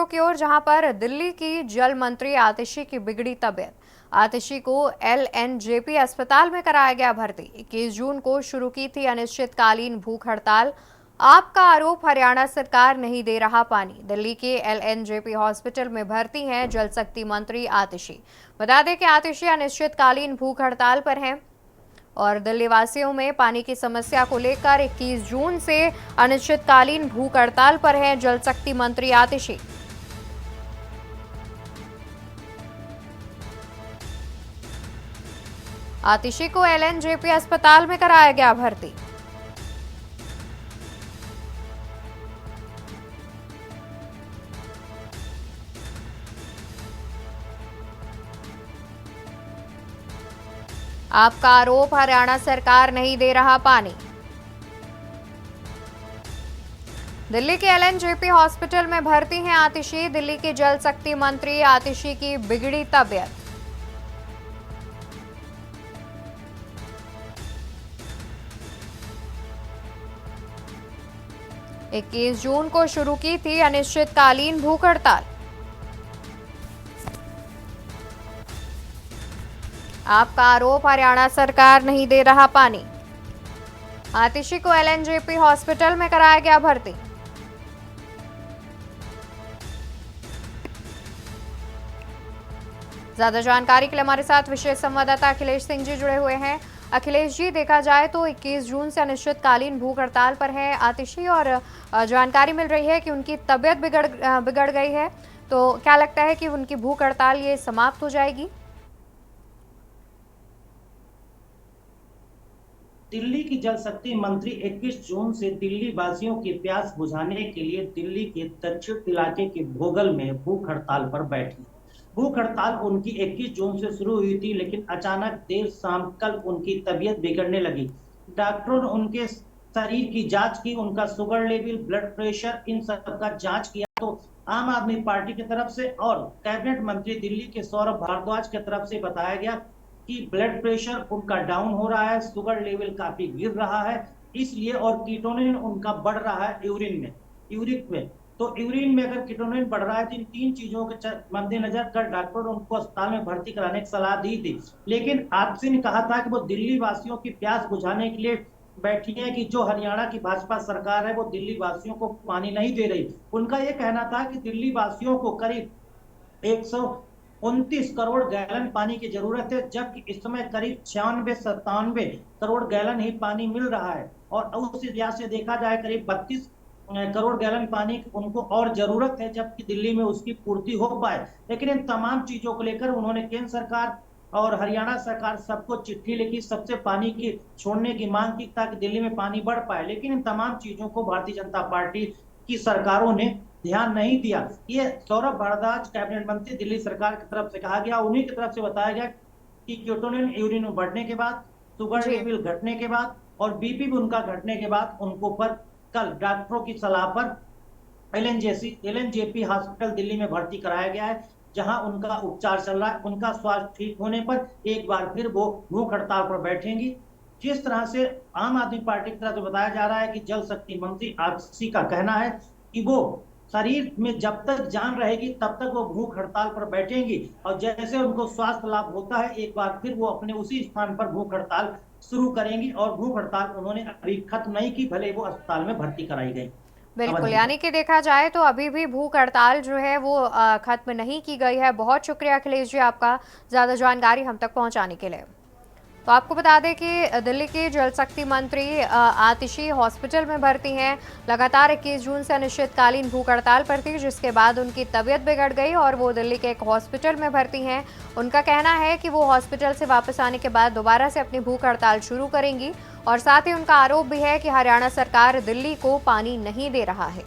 खबरों की ओर, जहां पर दिल्ली की जल मंत्री आतिशी की बिगड़ी तबीयत। आतिशी को एलएनजेपी अस्पताल में कराया गया भर्ती। 21 जून को शुरू की थी अनिश्चितकालीन भूख हड़ताल। आपका आरोप, हरियाणा सरकार नहीं दे रहा पानी। दिल्ली के एलएनजेपी हॉस्पिटल में भर्ती हैं जल शक्ति मंत्री आतिशी। बता दें कि आतिशी अनिश्चितकालीन भूख हड़ताल पर हैं और दिल्ली वासियों में पानी की समस्या को लेकर 21 जून से अनिश्चितकालीन भूख हड़ताल पर हैं जल शक्ति मंत्री आतिशी। आतिशी को एलएनजेपी अस्पताल में कराया गया भर्ती। आपका आरोप, हरियाणा सरकार नहीं दे रहा पानी। दिल्ली के एलएनजेपी हॉस्पिटल में भर्ती हैं आतिशी। दिल्ली के जल शक्ति मंत्री आतिशी की बिगड़ी तबीयत। इक्कीस जून को शुरू की थी अनिश्चितकालीन भूख हड़ताल। आपका आरोप, हरियाणा सरकार नहीं दे रहा पानी। आतिशी को एलएनजेपी हॉस्पिटल में कराया गया भर्ती। ज्यादा जानकारी के लिए हमारे साथ विशेष संवाददाता अखिलेश सिंह जी जुड़े हुए हैं। अखिलेश जी, देखा जाए तो 21 जून से अनिश्चितकालीन भूख हड़ताल पर है आतिशी और जानकारी मिल रही है कि उनकी तबीयत बिगड़ गई है। तो क्या लगता है कि उनकी भूख हड़ताल ये समाप्त हो जाएगी? दिल्ली की जल शक्ति मंत्री 21 जून से दिल्ली वासियों की प्यास बुझाने के लिए दिल्ली के दक्षिण इलाके के भोगल में भूख हड़ताल पर बैठी। भूख हड़ताल उनकी 21 जून से शुरू हुई थी, लेकिन अचानक देर शाम कल उनकी तबीयत बिगड़ने लगी। डॉक्टरों ने उनके शरीर की जांच की, उनका शुगर लेवल, ब्लड प्रेशर, इन सब का जांच किया। तो आम आदमी पार्टी की तरफ से और कैबिनेट मंत्री दिल्ली के सौरभ भारद्वाज की तरफ से बताया गया कि ब्लड प्रेशर उनका डाउन हो रहा है, शुगर लेवल काफी गिर रहा है इसलिए, और कीटोनिन उनका बढ़ रहा है यूरिक में। तो यूरिन में अगर कीटोनिन बढ़ रहा है तो इन तीन चीजों के मद्देनजर कर डॉक्टर ने उनको अस्पताल में भर्ती कराने की सलाह दी थी। लेकिन आतिशी ने कहा था कि वो दिल्ली वासियों की प्यास बुझाने के लिए बैठी है कि जो हरियाणा की भाजपा सरकार है वो दिल्ली वासियों को पानी नहीं दे रही। उनका यह कहना था कि दिल्ली वासियों को करीब 129 करोड़ गैलन पानी की जरूरत है, जबकि इस समय करीब 96-97 करोड़ गैलन ही पानी मिल रहा है और उस लिहाज से देखा जाए करीब 32 करोड़ गैलन पानी की उनको और जरूरत है, जबकि दिल्ली में उसकी पूर्ति हो पाए। लेकिन इन तमाम चीजों को लेकर उन्होंने केंद्र सरकार और हरियाणा सरकार सबको चिट्ठी लिखी, सबसे पानी की छोड़ने की मांग की ताकि दिल्ली में पानी बढ़ पाए। लेकिन इन तमाम चीजों को भारतीय जनता पार्टी की सरकारों ने ध्यान नहीं दिया। ये सौरभ भारद्वाज कैबिनेट मंत्री दिल्ली सरकार की तरफ से कहा गया, उन्हीं की तरफ से बताया गया कि कीटोनिन यूरिन में बढ़ने के बाद, शुगर लेवल घटने के बाद और बीपी भी उनका घटने के बाद उनको पर कल डॉक्टरों की सलाह पर एलएनजेपी हॉस्पिटल दिल्ली में भर्ती कराया गया है, जहां उनका उपचार चल रहा है। उनका स्वास्थ्य ठीक होने पर एक बार फिर वो भूख हड़ताल पर बैठेंगी। जिस तरह से आम आदमी पार्टी की तरफ से बताया जा रहा है कि जल शक्ति मंत्री आतिशी का कहना है कि वो शरीर में जब तक जान रहेगी तब तक वो भूख हड़ताल पर बैठेंगी और जैसे उनको स्वास्थ्य लाभ होता है एक बार फिर वो अपने उसी स्थान पर भूख हड़ताल शुरू करेंगी। और भूख हड़ताल उन्होंने अभी खत्म नहीं की, भले वो अस्पताल में भर्ती कराई गई। बिल्कुल, यानी कि देखा जाए तो अभी भी भूख हड़ताल जो है वो खत्म नहीं की गई है। बहुत शुक्रिया अखिलेश जी आपका ज़्यादा जानकारी हम तक पहुंचाने के लिए। तो आपको बता दें कि दिल्ली की जल शक्ति मंत्री आतिशी हॉस्पिटल में भर्ती हैं। लगातार 21 जून से अनिश्चितकालीन भूख हड़ताल पर थी, जिसके बाद उनकी तबीयत बिगड़ गई और वो दिल्ली के एक हॉस्पिटल में भर्ती हैं। उनका कहना है कि वो हॉस्पिटल से वापस आने के बाद दोबारा से अपनी भूख हड़ताल शुरू करेंगी और साथ ही उनका आरोप भी है कि हरियाणा सरकार दिल्ली को पानी नहीं दे रहा है।